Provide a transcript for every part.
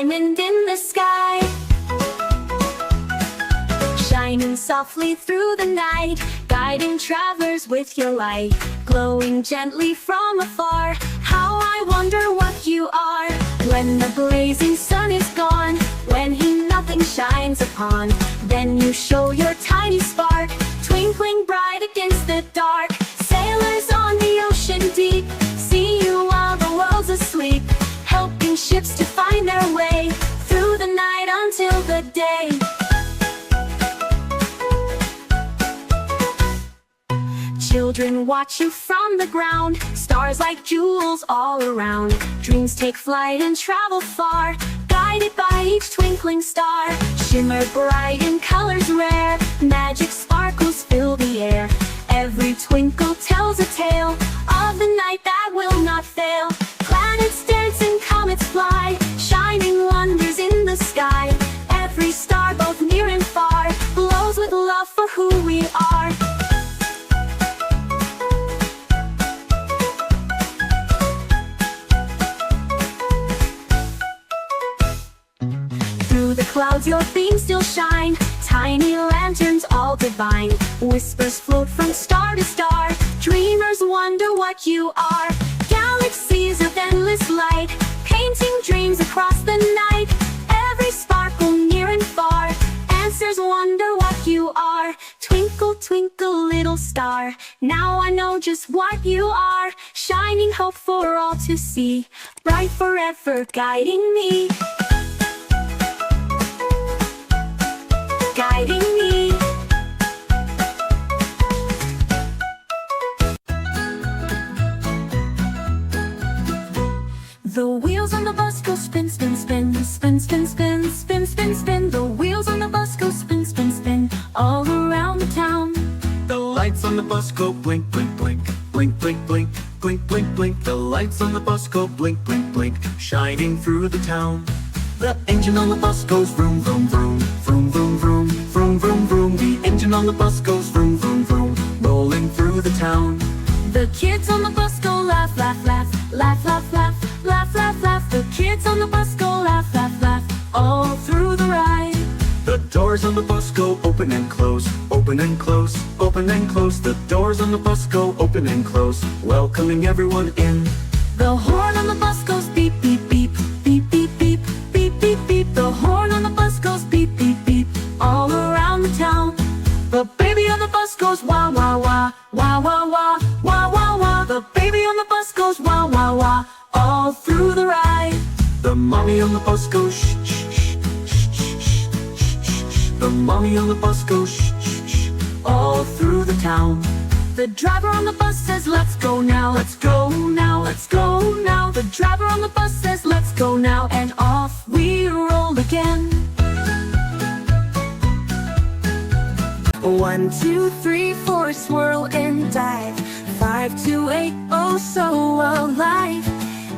diamond in the sky, shining softly through the night, guiding travelers with your light, glowing gently from afar. How I wonder what you are, when the blazing sun is gone, when nothing shines upon, then you show your tiny spark, twinkling bright against the dark. Sailors on the ocean deep see you while the world's asleep, helping ships to find their way through the night until the day. Children watch you from the ground, stars like jewels all around. Dreams take flight and travel far, guided by each twinkling star. Shimmer bright in colors rare, magic sparkles fill the air. Every twinkle tells a tale of the night that will not fail. Planets dance and comets fly, shining wonders in the sky. Every star, both near and far, glows with love for who we are. Through the clouds your beams still shine, tiny lanterns all divine. Whispers float from star to star, dreamers wonder what you are. Galaxies of endless light, painting dreams across the night. Every sparkle near and far, answers wonder what you are. Twinkle, twinkle, little star, now I know just what you are. Shining hope for all to see, bright forever guiding me. Guiding me. The wheels on the bus go spin, spin, spin, spin, spin, spin, spin, spin, spin. The wheels on the bus go spin, spin, spin, all around the town. The lights on the bus go blink, blink, blink, blink, blink, blink, blink, blink, blink. The lights on the bus go blink, blink, blink, shining through the town. The engine on the bus goes vroom, vroom, vroom, vroom, vroom, vroom, vroom, vroom, vroom. The engine on the bus goes vroom, vroom, vroom, rolling through the town. The kids on the bus go laugh, laugh, laugh, laugh, laugh, laugh, laugh, laugh, laugh. The kids on the bus go laugh, laugh, laugh, all through the ride. The doors on the bus go open and close, open and close, open and close. The doors on the bus go open and close, welcoming everyone in. The horn on the bus goes beep, beep, beep, beep, beep, beep, beep, beep, beep. The horn on the bus goes beep, beep, beep, all around the town. The baby on the bus goes wah, wah, wah, wah, wah, wah, wah, wah, wah. The baby on the bus goes wah, wah, wah, all through the ride. The mommy on the bus goes shh, shh, shh, shh, shh, shh, shh. The mommy on the bus goes shh, shh, shh, all through the town. The driver on the bus says let's go now, let's go now, let's go now. The driver on the bus says let's go now, and off we roll again. 1, 2, 3, 4, swirl and dive. 5 to 8, oh so alive.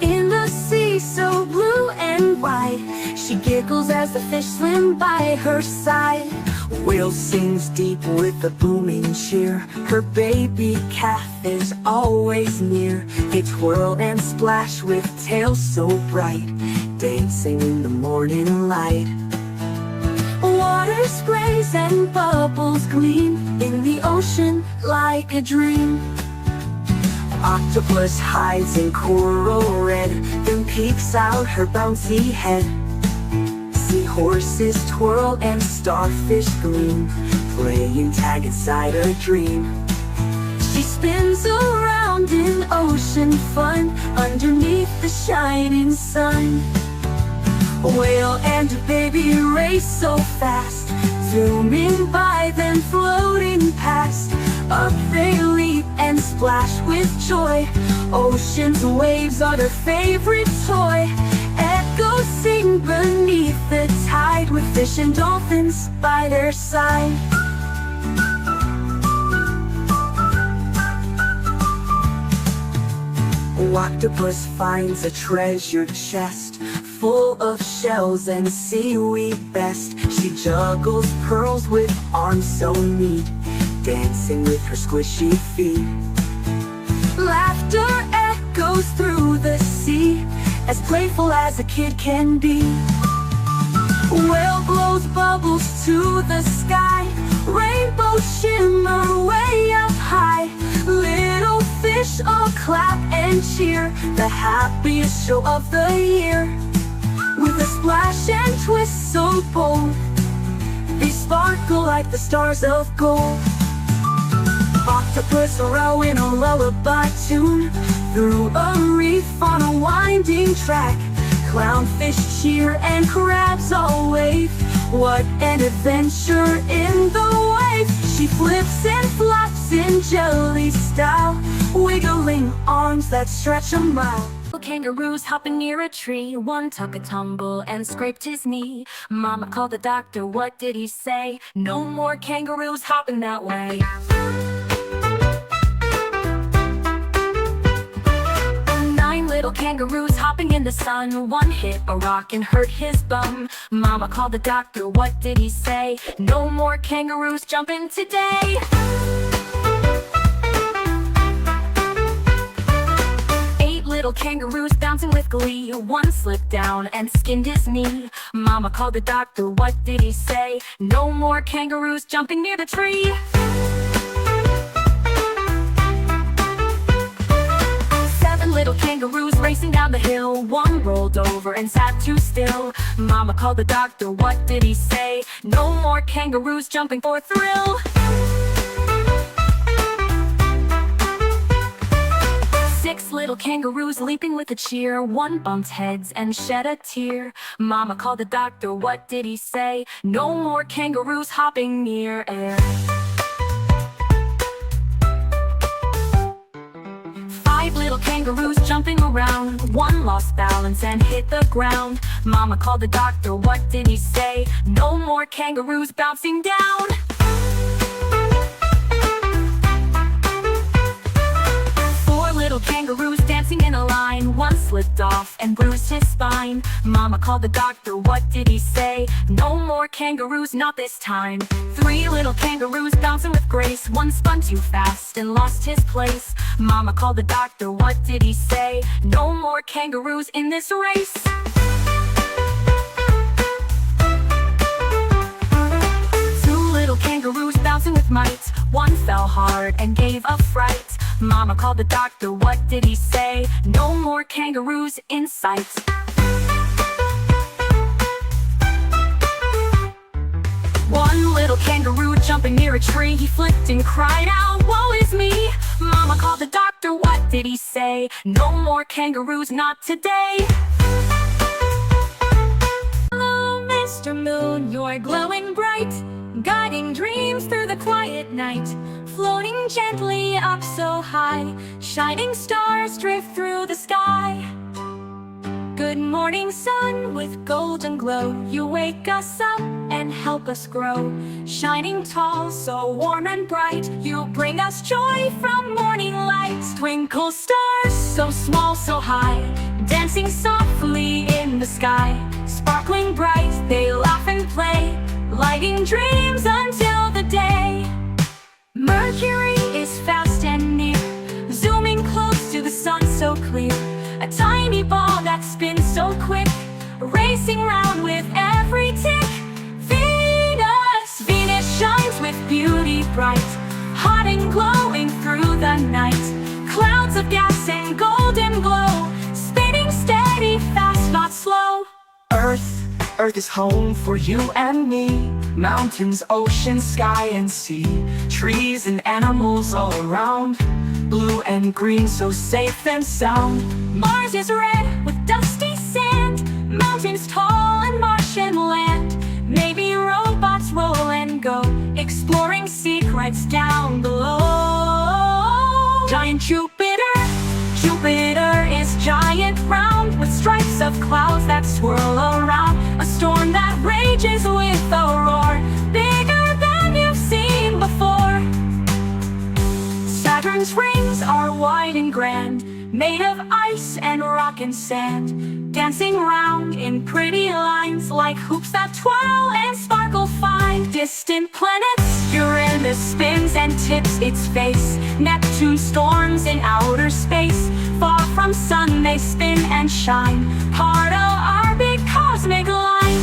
In the sea so blue and wide, she giggles as the fish swim by her side. Whale sings deep with a booming cheer, her baby calf is always near. They twirl and splash with tails so bright, dancing in the morning light. Water sprays and bubbles gleam in the ocean like a dream. Octopus hides in coral red, then peeks out her bouncy head. Seahorses twirl and starfish gleam, playing tag inside a dream. She spins around in ocean fun, underneath the shining sun. A whale and a baby race so fast, zooming by then floating past. Up they leap and splash with joy, ocean's waves are their favorite toy. Echoes sing beneath the tide, with fish and dolphins by their side. Octopus finds a treasured chest full of shells and seaweed best. She juggles pearls with arms so neat, dancing with her squishy feet. Laughter echoes through the sea, as playful as a kid can be. Whale blows bubbles to the sky, rainbow shimmer way up high. Little fish all clap and cheer, the happiest show of the year. With a splash and twist so bold, they sparkle like the stars of gold. Octopus row in a lullaby tune through a reef on a winding track. Clownfish cheer and crabs all wave. What an adventure in the wave! She flips and flops in jelly style, wiggling arms that stretch a mile. Kangaroos hopping near a tree. One took a tumble and scraped his knee. Mama called the doctor, what did he say? No more kangaroos hopping that way. 9 little kangaroos hopping in the sun. One hit a rock and hurt his bum. Mama called the doctor, what did he say? No more kangaroos jumping today. 8 little kangaroos bouncing with glee. One slipped down and skinned his knee. Mama called the doctor, what did he say? No more kangaroos jumping near the tree. 7 little kangaroos racing down the hill. One rolled over and sat too still. Mama called the doctor, what did he say? No more kangaroos jumping for thrill. 6 little kangaroos leaping with a cheer. One bumped heads and shed a tear. Mama called the doctor, what did he say? No more kangaroos hopping near air. 5 little kangaroos jumping around. One lost balance and hit the ground. Mama called the doctor, what did he say? No more kangaroos bouncing down. 4 little kangaroos dancing in a line. One slipped off and bruised his spine. Mama called the doctor, what did he say? No more kangaroos, not this time. 3 little kangaroos bouncing with grace. One spun too fast and lost his place. Mama called the doctor, what did he say? No more kangaroos in this race. 2 little kangaroos bouncing with might. One fell hard and gave a fright. Mama called the doctor, what did he say? No more kangaroos in sight. 1 little kangaroo jumping near a tree. He flipped and cried out, woe is me. Mama called the doctor, what did he say? No more kangaroos, not today. Hello, Mr. Moon, you're glowing bright, guiding dreams through the quiet night. Floating gently up so high, shining stars drift through the sky. Good morning, sun, with golden glow. You wake us up and help us grow. Shining tall, so warm and bright, you bring us joy from morning light. Twinkle stars, so small, so high, dancing softly in the sky. Sparkling bright, they laugh and play, lighting dreams until the day. Mercury is fast and near, zooming close to the sun so clear. A tiny ball that spins so quick, racing round with every tick. Venus shines with beauty bright, hot and glowing through the night. Clouds of gas and golden glow, spinning steady, fast, not slow. Earth is home for you and me. Mountains, ocean, sky and sea, trees and animals all around. Blue and green, so safe and sound. Mars is red with dusty sand, mountains tall and Martian land. Maybe robots roll and go, exploring secrets down below. Giant Jupiter is giant round, with stripes of clouds that swirl around. A storm that rages with a roar, bigger than you've seen before. Saturn's rings are wide and grand, made of ice and rock and sand, dancing round in pretty lines, like hoops that twirl and sparkle fine. Distant planets, Uranus spins and tips its face. Neptune storms in outer space, far from sun they spin and shine, part of our big cosmic line.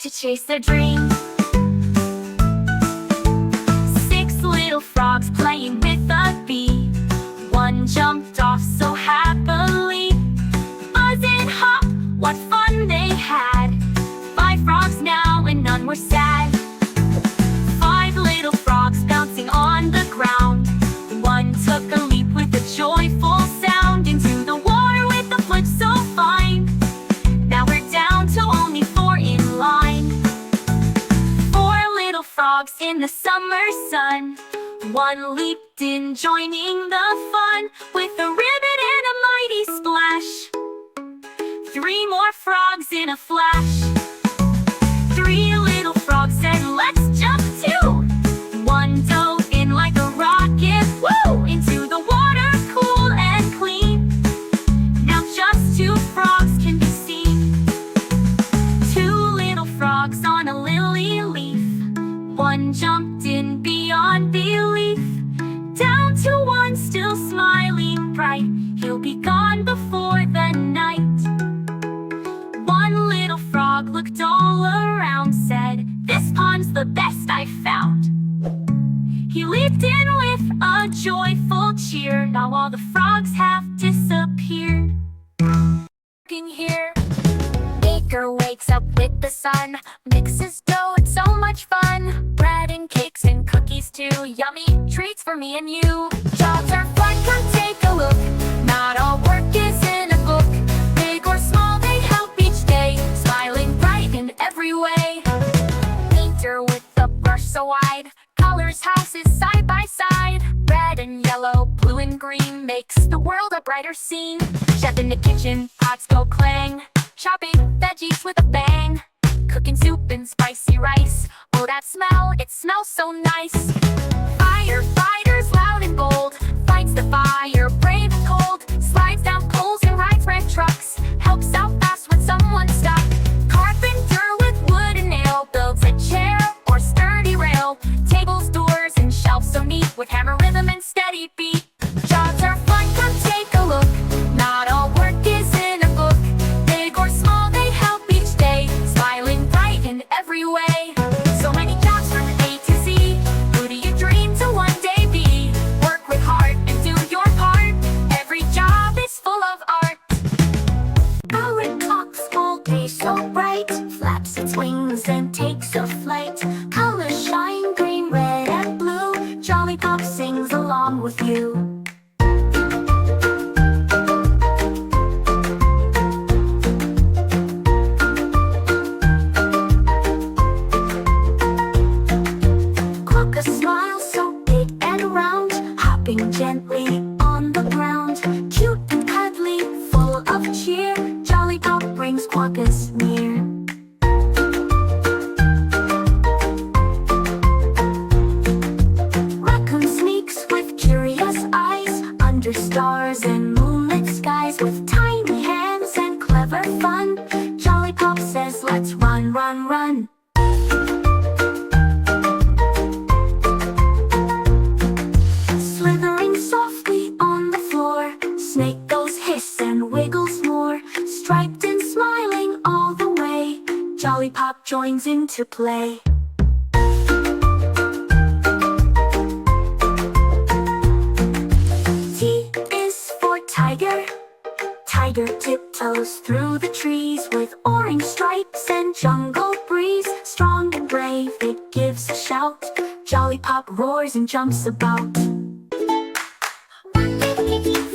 to chase their dream. 6 little frogs playing with a bee. One jumped off so happily. Buzz and hop, what fun they had. 5 frogs now and none were sad. 5 little frogs bouncing on the ground. One took a leap with a joyful sound into the water with a flip so fine. Now we're down to only 4 in line. 4 little frogs in the summer sun. One leaped in, joining the fun with a ribbon and a mighty splash. 3 more frogs in a flash. 3 little frogs said, "Let's jump too." One dove in like a rocket, woo, into the water, cool and clean. Now just 2 frogs can be seen. 2 little frogs on a lily leaf. One jumped in beyond belief. Down to one still smiling bright. He'll be gone before the night. One little frog looked all around, said, "This pond's the best I've found." He leaped in with a joyful cheer. Now all the frogs have disappeared. Looking here, Baker wakes up with the sun. Mixes dough, it's so much fun. Bread and cakes and cookies too. Yummy treats for me and you. Jobs are fun, come take a look. Not all work is in a book. Big or small, they help each day. Smiling bright in every way. Painter with a brush so wide. Colors houses side by side. Red and yellow, blue and green. Makes the world a brighter scene. Chef in the kitchen, pots go clang. Chopping veggies with a bang. Cooking soup and spicy rice. Oh, that smell, it smells so nice. Firefighters loud and bold. Fights the fire, brave and cold. Slides down poles and rides red trucks. Helps out fast when someone's stuck. Carpenter with wood and nail. Builds a chair or sturdy rail. Tables, doors, and shelves so neat. With hammer rhythm and steady beat. Jobs are fun, come take a look. Not all work is in a book. Big or small, they help each day. Smiling bright in every way. So many jobs from A to Z. Who do you dream to one day be? Work with heart and do your part. Every job is full of art. Our clock's all day so bright. Flaps its wings and takes a flight. Colors shine green, red, and blue. Jollypop sings along with you. Clock a smile so big and round. Hopping gently on the ground. Cute and cuddly, full of cheer. Jollypop brings Quokkas near. Raccoon sneaks with curious eyes. Under stars and moonlit skies. With tiny hands and clever fun. Jollypop says, "Let's run, run, run." Slithering softly on the floor. Snake goes hiss and wiggles more. Striped and smiling all the way. Jollypop joins in to play. T is for tiger. Tiger tiptoes through the trees. With orange stripes and jungle breeze. Strong and brave, it gives a shout. Jollypop roars and jumps about. 1, 2, 3, 4.